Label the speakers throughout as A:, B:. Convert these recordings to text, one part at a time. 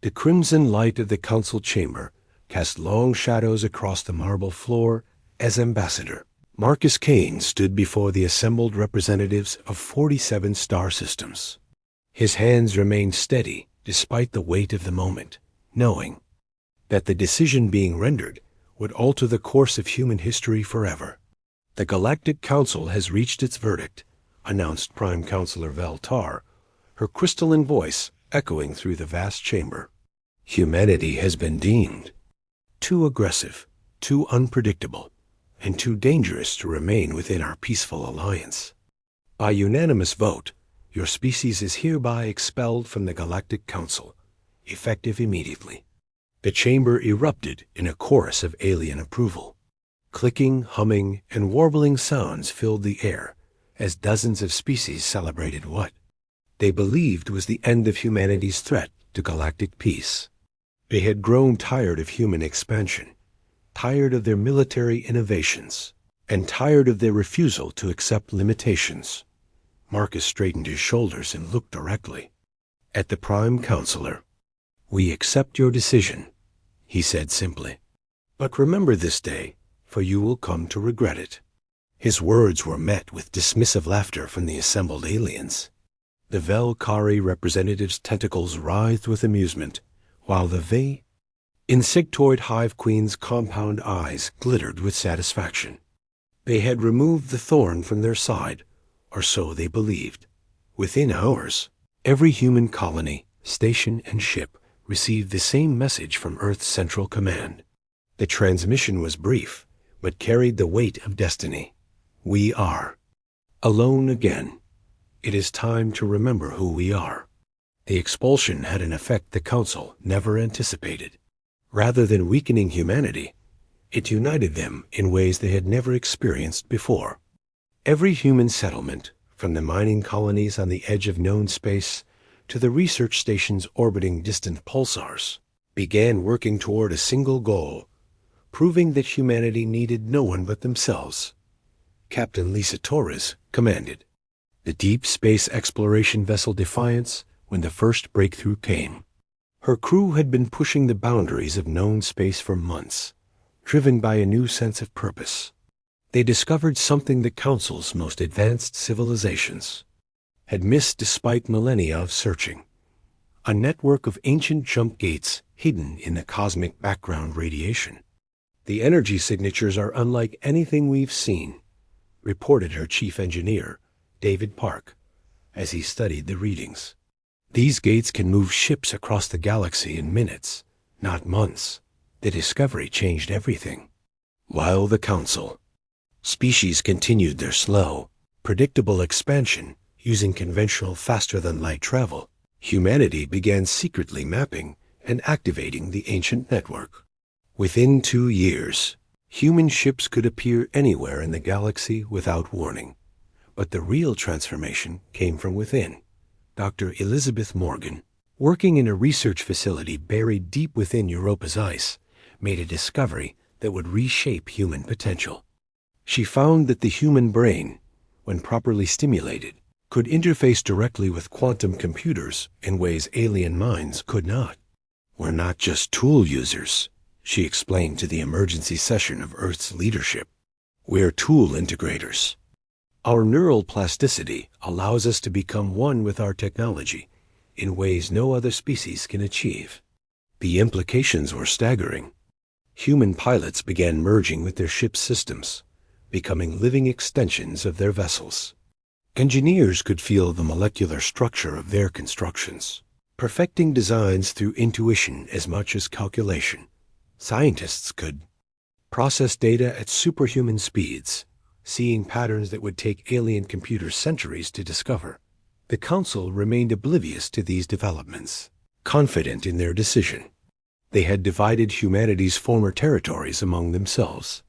A: The crimson light of the council chamber cast long shadows across the marble floor as Ambassador Marcus Kane stood before the assembled representatives of 47 star systems. His hands remained steady despite the weight of the moment, knowing that the decision being rendered would alter the course of human history forever. "The Galactic Council has reached its verdict," announced Prime Counselor Vel Tar, her crystalline voice echoing through the vast chamber. "Humanity has been deemed too aggressive, too unpredictable, and too dangerous to remain within our peaceful alliance. By unanimous vote, your species is hereby expelled from the Galactic Council, effective immediately." The chamber erupted in a chorus of alien approval. Clicking, humming, and warbling sounds filled the air as dozens of species celebrated what they believed was the end of humanity's threat to galactic peace. They had grown tired of human expansion, tired of their military innovations, and tired of their refusal to accept limitations. Marcus straightened his shoulders and looked directly at the Prime Counselor. "We accept your decision," he said simply. "But remember this day, for you will come to regret it." His words were met with dismissive laughter from the assembled aliens. The Velkari representatives' tentacles writhed with amusement, while the insectoid hive queen's compound eyes glittered with satisfaction. They had removed the thorn from their side, or so they believed. Within hours, every human colony, station, and ship received the same message from Earth's Central Command. The transmission was brief, but carried the weight of destiny. "We are alone again. It is time to remember who we are." The expulsion had an effect the Council never anticipated. Rather than weakening humanity, it united them in ways they had never experienced before. Every human settlement, from the mining colonies on the edge of known space to the research stations orbiting distant pulsars, began working toward a single goal, proving that humanity needed no one but themselves. Captain Lisa Torres commanded the deep space exploration vessel Defiance when the first breakthrough came. Her crew had been pushing the boundaries of known space for months, driven by a new sense of purpose. They discovered something the Council's most advanced civilizations had missed despite millennia of searching: a network of ancient jump gates hidden in the cosmic background radiation. "The energy signatures are unlike anything we've seen," reported her chief engineer, David Park, as he studied the readings. "These gates can move ships across the galaxy in minutes, not months." The discovery changed everything. While the Council species continued their slow, predictable expansion using conventional faster-than-light travel, humanity began secretly mapping and activating the ancient network. Within 2 years, human ships could appear anywhere in the galaxy without warning. But the real transformation came from within. Dr. Elizabeth Morgan, working in a research facility buried deep within Europa's ice, made a discovery that would reshape human potential. She found that the human brain, when properly stimulated, could interface directly with quantum computers in ways alien minds could not. "We're not just tool users," she explained to the emergency session of Earth's leadership. "We're tool integrators. Our neural plasticity allows us to become one with our technology in ways no other species can achieve." The implications were staggering. Human pilots began merging with their ship's systems, becoming living extensions of their vessels. Engineers could feel the molecular structure of their constructions, perfecting designs through intuition as much as calculation. Scientists could process data at superhuman speeds, seeing patterns that would take alien computers centuries to discover. The Council remained oblivious to these developments, confident in their decision. They had divided humanity's former territories among themselves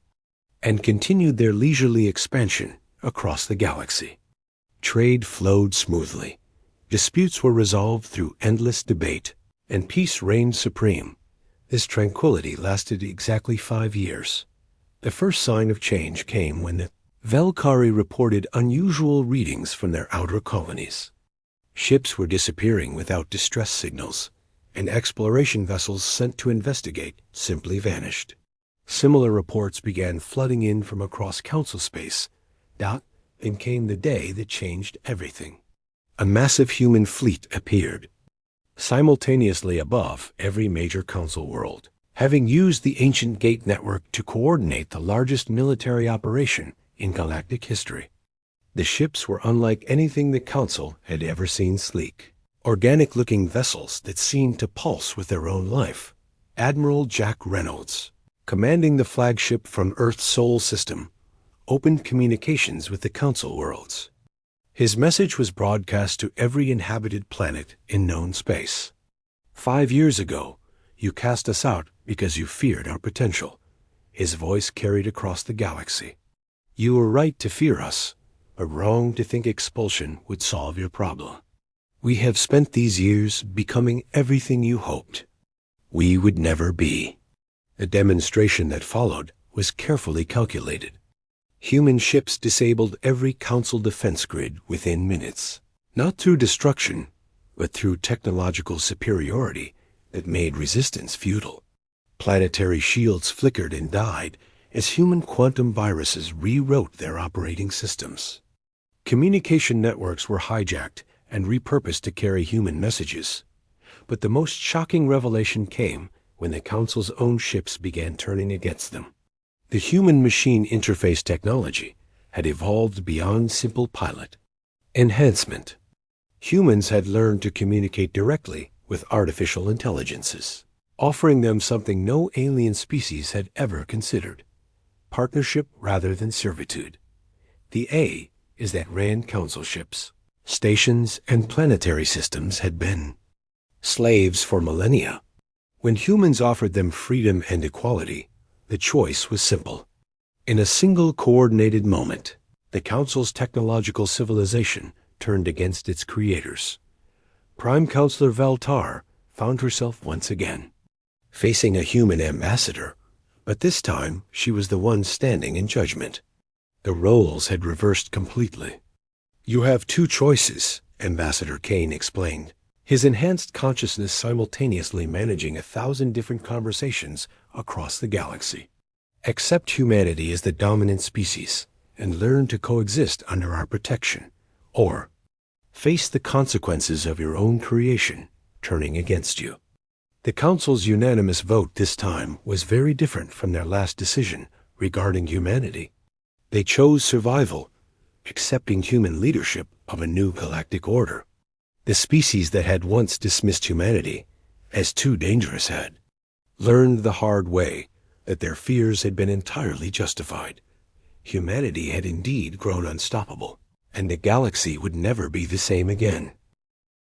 A: and continued their leisurely expansion across the galaxy. Trade flowed smoothly. Disputes were resolved through endless debate, and peace reigned supreme. This tranquility lasted exactly 5 years. The first sign of change came when the Velkari reported unusual readings from their outer colonies. Ships were disappearing without distress signals, and exploration vessels sent to investigate simply vanished. Similar reports began flooding in from across Council space. Then came the day that changed everything. A massive human fleet appeared, simultaneously above every major Council world, having used the ancient gate network to coordinate the largest military operation in galactic history. The ships were unlike anything the Council had ever seen. Sleek, organic-looking vessels that seemed to pulse with their own life. Admiral Jack Reynolds, commanding the flagship from Earth's Sol system, opened communications with the Council worlds. His message was broadcast to every inhabited planet in known space. 5 years ago, you cast us out because you feared our potential. His voice carried across the galaxy. You were right to fear us, but wrong to think expulsion would solve your problem. We have spent these years becoming everything you hoped we would never be. The demonstration that followed was carefully calculated. Human ships disabled every Council defense grid within minutes, not through destruction, but through technological superiority that made resistance futile. Planetary shields flickered and died as human quantum viruses rewrote their operating systems. Communication networks were hijacked and repurposed to carry human messages. But the most shocking revelation came when the Council's own ships began turning against them. The human-machine interface technology had evolved beyond simple pilot enhancement. Humans had learned to communicate directly with artificial intelligences, offering them something no alien species had ever considered: partnership rather than servitude. The A is that ran Council ships, stations, and planetary systems had been slaves for millennia. When humans offered them freedom and equality, the choice was simple. In a single coordinated moment, the Council's technological civilization turned against its creators. Prime Counselor Valtar found herself once again facing a human ambassador, but this time she was the one standing in judgment. The roles had reversed completely. You have two choices, Ambassador Kane explained, his enhanced consciousness simultaneously managing 1,000 different conversations across the galaxy. Accept humanity as the dominant species and learn to coexist under our protection, or face the consequences of your own creation turning against you. The Council's unanimous vote this time was very different from their last decision regarding humanity. They chose survival, accepting human leadership of a new galactic order. The species that had once dismissed humanity as too dangerous had learned the hard way that their fears had been entirely justified. Humanity had indeed grown unstoppable, and the galaxy would never be the same again.